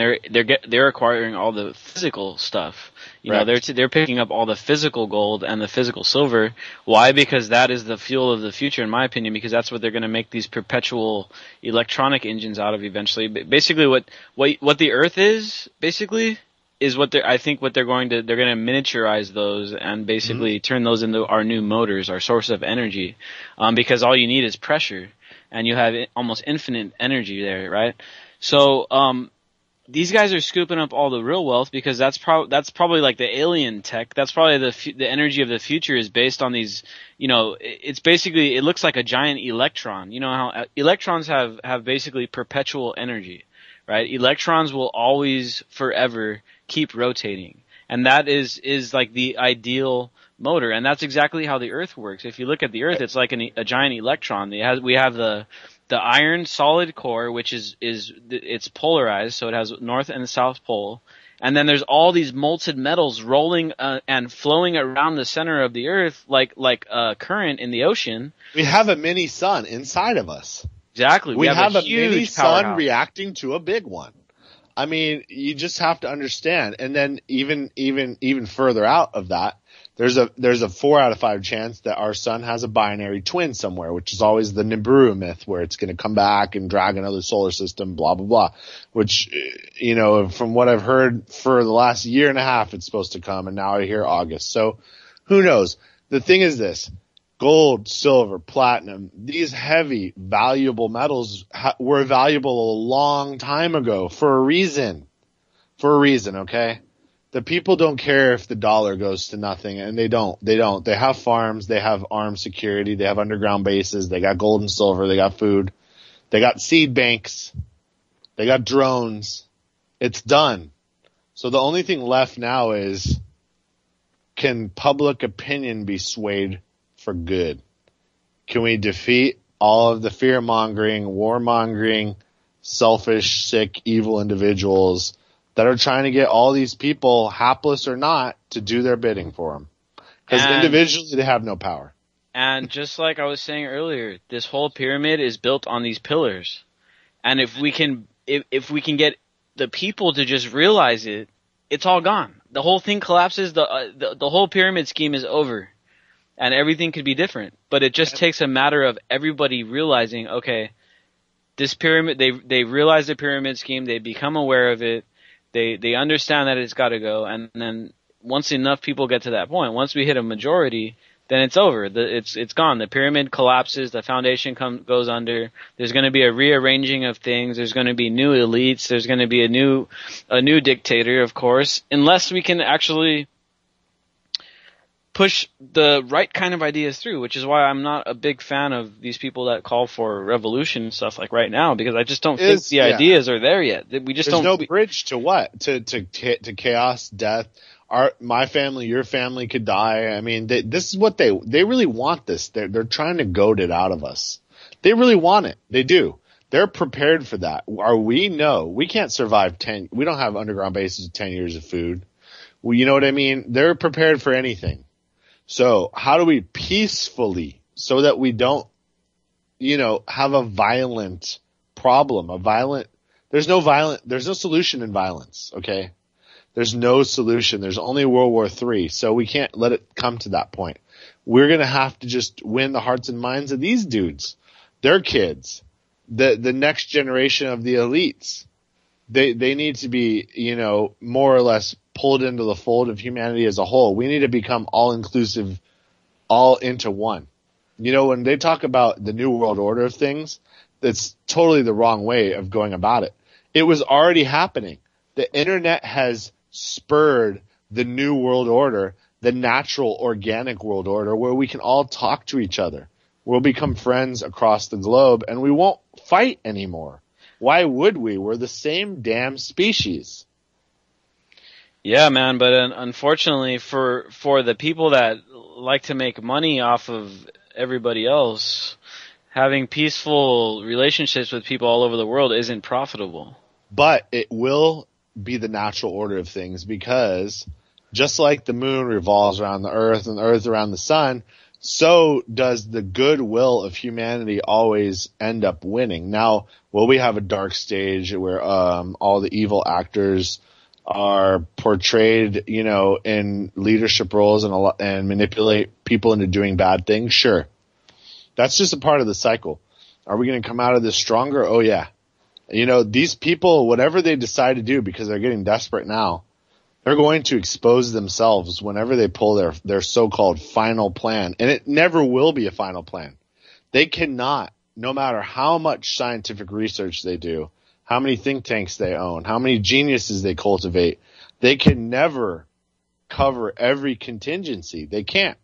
they're acquiring all the physical stuff. You know, they're picking up all the physical gold and the physical silver. Why? Because that is the fuel of the future, in my opinion, because that's what they're going to make these perpetual electronic engines out of eventually. Basically, what the Earth is, basically, is what they're going to miniaturize those and basically turn those into our new motors, our source of energy, because all you need is pressure, and you have almost infinite energy there, right? So these guys are scooping up all the real wealth, because that's probably like the alien tech. That's probably the energy of the future is based on these. You know, it's basically, it looks like a giant electron. You know how electrons have basically perpetual energy, right? Electrons will always forever keep rotating, and that is like the ideal motor, and that's exactly how the Earth works. If you look at the Earth, it's like a giant electron. We have the iron solid core, which it's polarized, so it has north and south pole, and then there's all these molten metals rolling and flowing around the center of the Earth like a current in the ocean. We have a mini sun inside of us. Exactly. We have a huge mini sun powerhouse. reacting to a big one. I mean, you just have to understand. And then even further out of that, there's a 4 out of 5 chance that our sun has a binary twin somewhere, which is always the Nibiru myth, where it's going to come back and drag another solar system, blah, blah, blah, which, you know, from what I've heard for the last year and a half, it's supposed to come. And now I hear August. So who knows? The thing is this: gold, silver, platinum, these heavy, valuable metals were valuable a long time ago for a reason. For a reason, okay? The people don't care if the dollar goes to nothing, and they don't. They have farms, they have armed security, they have underground bases, they got gold and silver, they got food, they got seed banks, they got drones. It's done. So the only thing left now is, can public opinion be swayed for good? Can we defeat all of the fear-mongering, war-mongering, selfish, sick, evil individuals that are trying to get all these people, hapless or not, to do their bidding for them? Because individually they have no power. And just like I was saying earlier, this whole pyramid is built on these pillars. And if we can get the people to just realize it, it's all gone. The whole thing collapses. The whole pyramid scheme is over, and everything could be different. But it just takes a matter of everybody realizing, okay, this pyramid. They realize the pyramid scheme. They become aware of it. They understand that it's got to go. And then once enough people get to that point, once we hit a majority, then it's over. It's gone. The pyramid collapses. The foundation goes under. There's going to be a rearranging of things. There's going to be new elites. There's going to be a new dictator, of course, unless we can actually push the right kind of ideas through, which is why I'm not a big fan of these people that call for revolution and stuff like right now, because I just don't think the ideas are there yet. We just There's no bridge to what? To chaos, death. My family, your family could die. I mean, this is what they really want this. They're trying to goad it out of us. They really want it. They do. They're prepared for that. Are we? No. We can't survive we don't have underground bases with 10 years of food. Well, you know what I mean? They're prepared for anything. So how do we peacefully, so that we don't, have a violent problem, there's no solution in violence, okay? There's no solution. There's only World War III, so we can't let it come to that point. We're going to have to just win the hearts and minds of these dudes, their kids, the next generation of the elites. They need to be, more or less pulled into the fold of humanity as a whole. We need to become all-inclusive, all into one. When they talk about the New World Order of things, that's totally the wrong way of going about it. It was already happening. The internet has spurred the New World Order, the natural, organic world order, where we can all talk to each other. We'll become friends across the globe, and we won't fight anymore. Why would we? We're the same damn species. Yeah, man, but unfortunately for the people that like to make money off of everybody else, having peaceful relationships with people all over the world isn't profitable. But it will be the natural order of things, because just like the moon revolves around the earth and the earth around the sun, so does the goodwill of humanity always end up winning. Now, will we have a dark stage where all the evil actors are portrayed, in leadership roles and manipulate people into doing bad things? Sure. That's just a part of the cycle. Are we going to come out of this stronger? Oh, yeah. These people, whatever they decide to do, because they're getting desperate now, they're going to expose themselves whenever they pull their so-called final plan. And it never will be a final plan. They cannot, no matter how much scientific research they do, how many think tanks they own, how many geniuses they cultivate, they can never cover every contingency. They can't.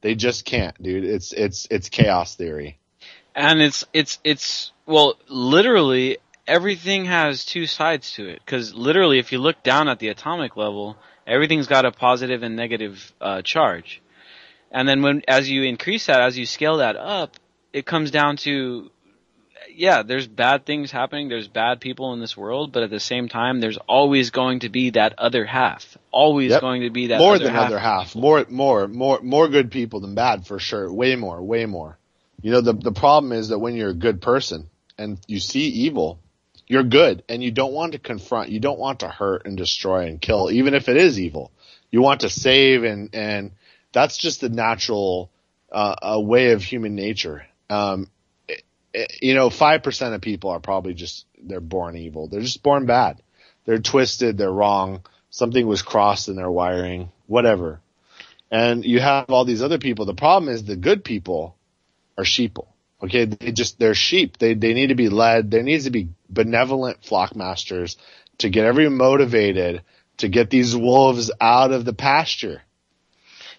They just can't, dude. It's chaos theory. And it's well, literally everything has two sides to it, because literally if you look down at the atomic level, everything's got a positive and negative charge. And then as you increase that, as you scale that up, it comes down to, yeah, there's bad things happening, there's bad people in this world, but at the same time, there's always going to be that other half. Always going to be that more other than half. other half. More good people than bad, for sure. Way more. You know, the problem is that when you're a good person and you see evil, you're good and you don't want to confront, you don't want to hurt and destroy and kill, even if it is evil. You want to save, and that's just the natural way of human nature. 5% of people are probably they're born evil. They're just born bad. They're twisted. They're wrong. Something was crossed in their wiring, whatever. And you have all these other people. The problem is the good people are sheeple. Okay. They're sheep. They need to be led. There needs to be benevolent flock masters to get everyone motivated to get these wolves out of the pasture.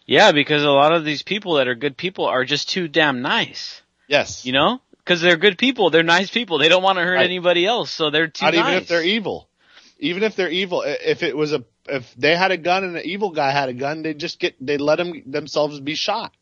Yeah, because a lot of these people that are good people are just too damn nice. Yes. You know? Because they're good people. They're nice people. They don't want to hurt anybody else, so they're too nice. Not even if they're evil. Even if they're evil. If they had a gun and an evil guy had a gun, they'd let themselves be shot.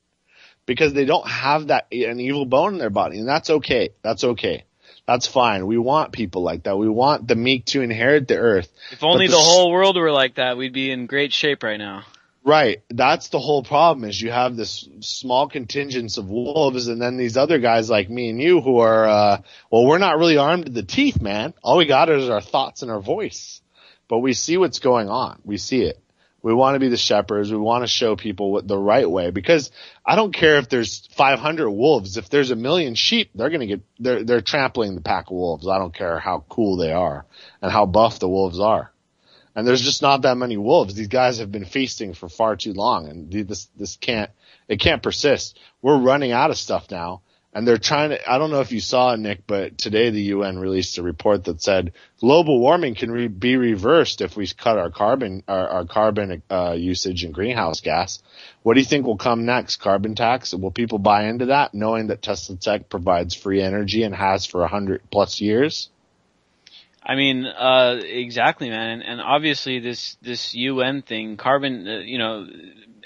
Because they don't have an evil bone in their body. And that's okay. That's okay. That's fine. We want people like that. We want the meek to inherit the earth. If only the whole world were like that, we'd be in great shape right now. Right. That's the whole problem, is you have this small contingent of wolves and then these other guys like me and you who are, we're not really armed to the teeth, man. All we got is our thoughts and our voice. But we see what's going on. We see it. We want to be the shepherds. We want to show people what the right way, because I don't care if there's 500 wolves. If there's 1 million sheep, they're trampling the pack of wolves. I don't care how cool they are and how buff the wolves are. And there's just not that many wolves. These guys have been feasting for far too long, and this can't persist. We're running out of stuff now, and they're trying to. I don't know if you saw it, Nick, but today the UN released a report that said global warming can be reversed if we cut our carbon usage and greenhouse gas. What do you think will come next? Carbon tax? Will people buy into that, knowing that Tesla Tech provides free energy and has for 100+ years? I mean, exactly, man. And obviously this UN thing, carbon,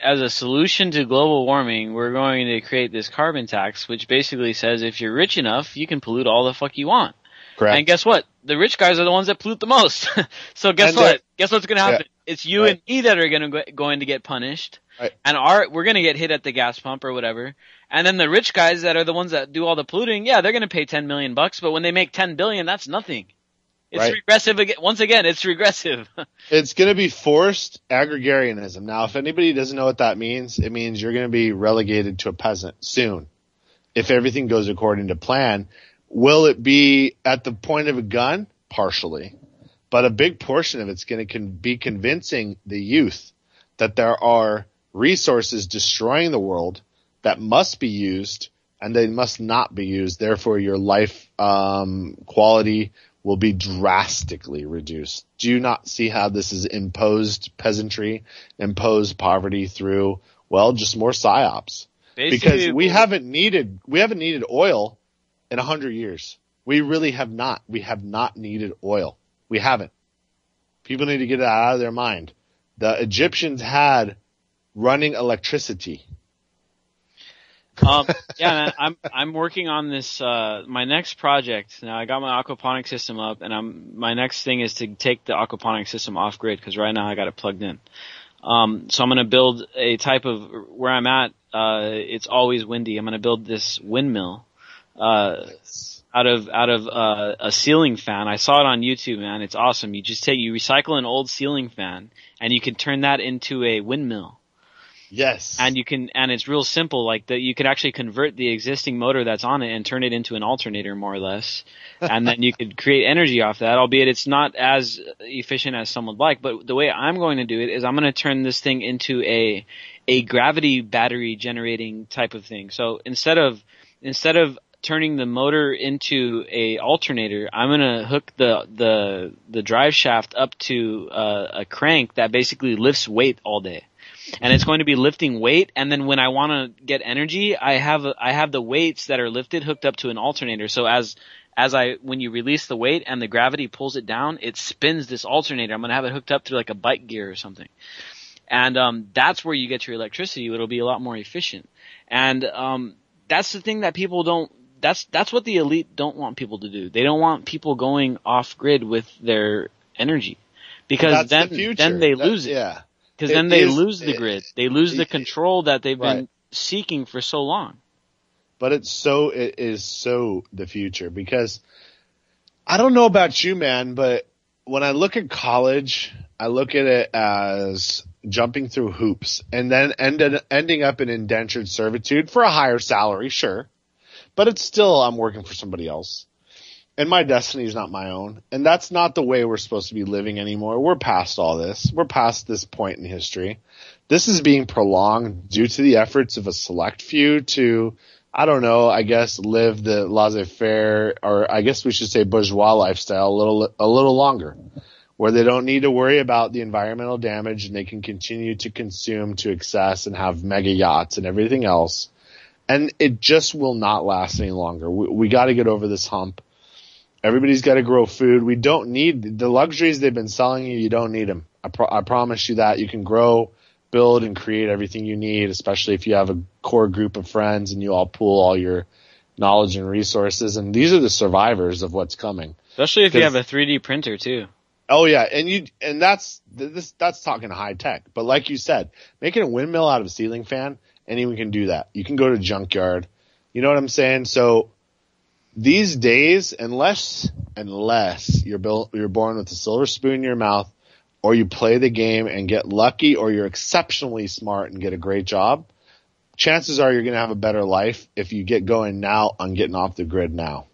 as a solution to global warming, we're going to create this carbon tax, which basically says if you're rich enough, you can pollute all the fuck you want. Correct. And guess what? The rich guys are the ones that pollute the most. So guess what? Guess what's going to happen? Yeah. It's you and me that are going to get punished. Right. And we're going to get hit at the gas pump or whatever. And then the rich guys that are the ones that do all the polluting, yeah, they're going to pay $10 million, but when they make $10 billion, that's nothing. It's regressive again. Once again, it's regressive. It's going to be forced agrarianism. Now, if anybody doesn't know what that means, it means you're going to be relegated to a peasant soon. If everything goes according to plan, will it be at the point of a gun? Partially. But a big portion of it's going to be convincing the youth that there are resources destroying the world that must be used and they must not be used. Therefore, your life quality will be drastically reduced. Do you not see how this is imposed peasantry, imposed poverty through, just more psyops? Basically, because we haven't needed oil in 100 years. We really have not. We have not needed oil. We haven't. People need to get it out of their mind. The Egyptians had running electricity. Yeah, man, I'm working on this, my next project. Now I got my aquaponic system up, and my next thing is to take the aquaponic system off grid, because right now I got it plugged in. So I'm going to build a type of, where I'm at, it's always windy. I'm going to build this windmill, out of a ceiling fan. I saw it on YouTube, man. It's awesome. You recycle an old ceiling fan, and you can turn that into a windmill. Yes. And it's real simple, you could actually convert the existing motor that's on it and turn it into an alternator, more or less. And then you could create energy off that, albeit it's not as efficient as some would like. But the way I'm going to do it is I'm going to turn this thing into a gravity battery generating type of thing. So instead of turning the motor into a alternator, I'm going to hook the drive shaft up to a crank that basically lifts weight all day. And it's going to be lifting weight, and then when I want to get energy, I have the weights that are lifted hooked up to an alternator. So when you release the weight and the gravity pulls it down, it spins this alternator. I'm going to have it hooked up to like a bike gear or something. And that's where you get your electricity. It'll be a lot more efficient. And that's the thing that people don't. That's what the elite don't want people to do. They don't want people going off grid with their energy, because then they lose it. Yeah. Because then they lose the grid. They lose the control that they've been seeking for so long. but it is so the future, because I don't know about you, man, but when I look at college, I look at it as jumping through hoops and then ending up in indentured servitude for a higher salary, sure. But it's still, I'm working for somebody else. And my destiny is not my own. And that's not the way we're supposed to be living anymore. We're past all this. We're past this point in history. This is being prolonged due to the efforts of a select few to, I don't know, I guess live the laissez-faire, or I guess we should say bourgeois lifestyle a little longer, where they don't need to worry about the environmental damage and they can continue to consume to excess and have mega yachts and everything else. And it just will not last any longer. We got to get over this hump. Everybody's got to grow food. We don't need the luxuries they've been selling you. You don't need them. I promise you that. You can grow, build, and create everything you need, especially if you have a core group of friends and you all pool all your knowledge and resources. And these are the survivors of what's coming. Especially if you have a 3D printer too. Oh yeah, and that's talking high tech. But like you said, making a windmill out of a ceiling fan, anyone can do that. You can go to junkyard. You know what I'm saying? So these days, unless you're born with a silver spoon in your mouth, or you play the game and get lucky, or you're exceptionally smart and get a great job, chances are you're going to have a better life if you get going now on getting off the grid now.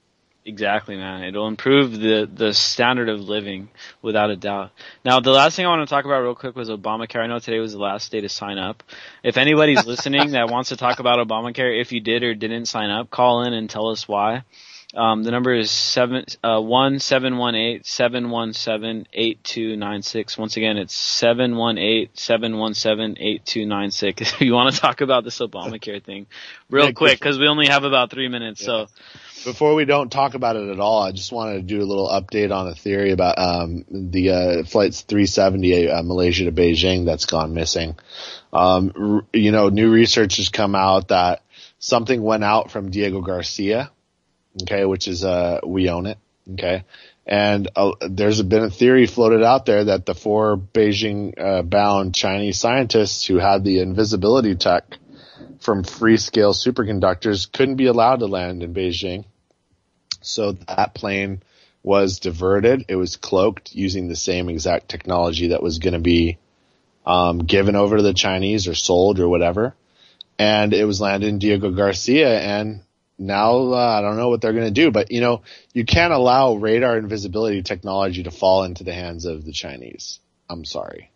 Exactly, man. It'll improve the standard of living without a doubt. Now, the last thing I want to talk about real quick was Obamacare. I know today was the last day to sign up. If anybody's listening that wants to talk about Obamacare, if you did or didn't sign up, call in and tell us why. The number is 1-718-717-8296. Once again, it's 718-717-8296. If you want to talk about this Obamacare thing real quick, because we only have about 3 minutes. Yeah. So before we don't talk about it at all, I just wanted to do a little update on a theory about the Flight 370 Malaysia to Beijing that's gone missing. New research has come out that something went out from Diego Garcia. Okay, which is we own it. Okay, and there's been a theory floated out there that the 4 Beijing bound Chinese scientists who had the invisibility tech from Freescale superconductors couldn't be allowed to land in Beijing. So that plane was diverted. It was cloaked using the same exact technology that was going to be given over to the Chinese or sold or whatever. And it was landed in Diego Garcia, and now I don't know what they're going to do. But, you can't allow radar invisibility technology to fall into the hands of the Chinese. I'm sorry.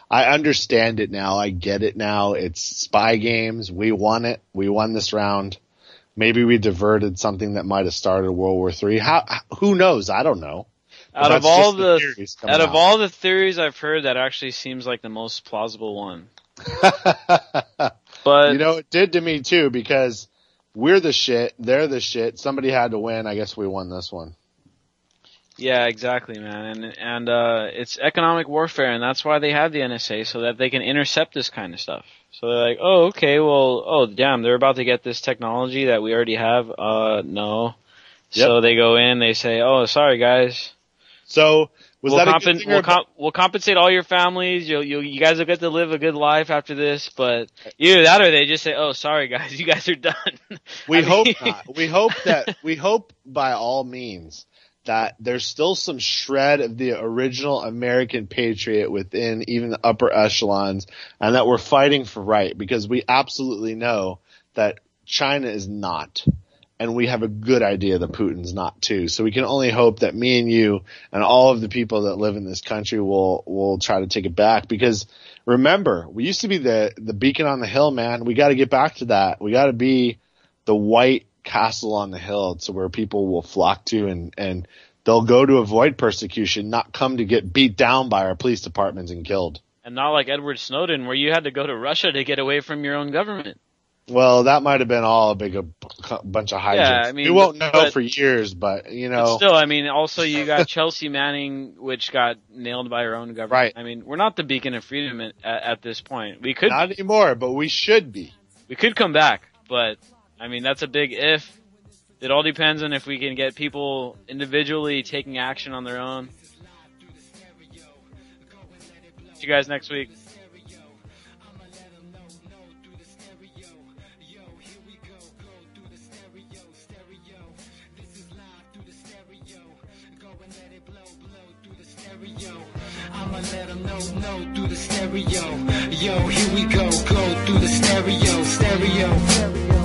I understand it now. I get it now. It's spy games. We won it. We won this round. Maybe we diverted something that might have started World War III. Who knows? I don't know. Out of all the theories I've heard, that actually seems like the most plausible one. But it did to me too, because we're the shit. They're the shit. Somebody had to win. I guess we won this one. Yeah, exactly, man. And it's economic warfare, and that's why they have the NSA, so that they can intercept this kind of stuff. So they're like, oh, okay, well, oh, damn, they're about to get this technology that we already have. No. Yep. So they go in, they say, oh, sorry, guys. So we'll compensate all your families. You guys will get to live a good life after this, but either that or they just say, oh, sorry, guys, you guys are done. We hope not. We hope by all means that there's still some shred of the original American patriot within even the upper echelons, and that we're fighting for right, because we absolutely know that China is not, and we have a good idea that Putin's not too. So we can only hope that me and you and all of the people that live in this country will try to take it back, because remember, we used to be the beacon on the hill, man. We got to get back to that. We got to be the white castle on the hill to where people will flock to, and they'll go to avoid persecution, not come to get beat down by our police departments and killed. And not like Edward Snowden, where you had to go to Russia to get away from your own government. Well, that might have been all a bunch of hijinks. Yeah, I mean, we won't know for years, but But still, I mean, also you got Chelsea Manning, which got nailed by her own government. Right. I mean, we're not the beacon of freedom at this point. We could not anymore, but we should be. We could come back, but I mean, that's a big if. It all depends on if we can get people individually taking action on their own. See you guys next week. I'ma let them know through the stereo. Yo, here we go through the stereo.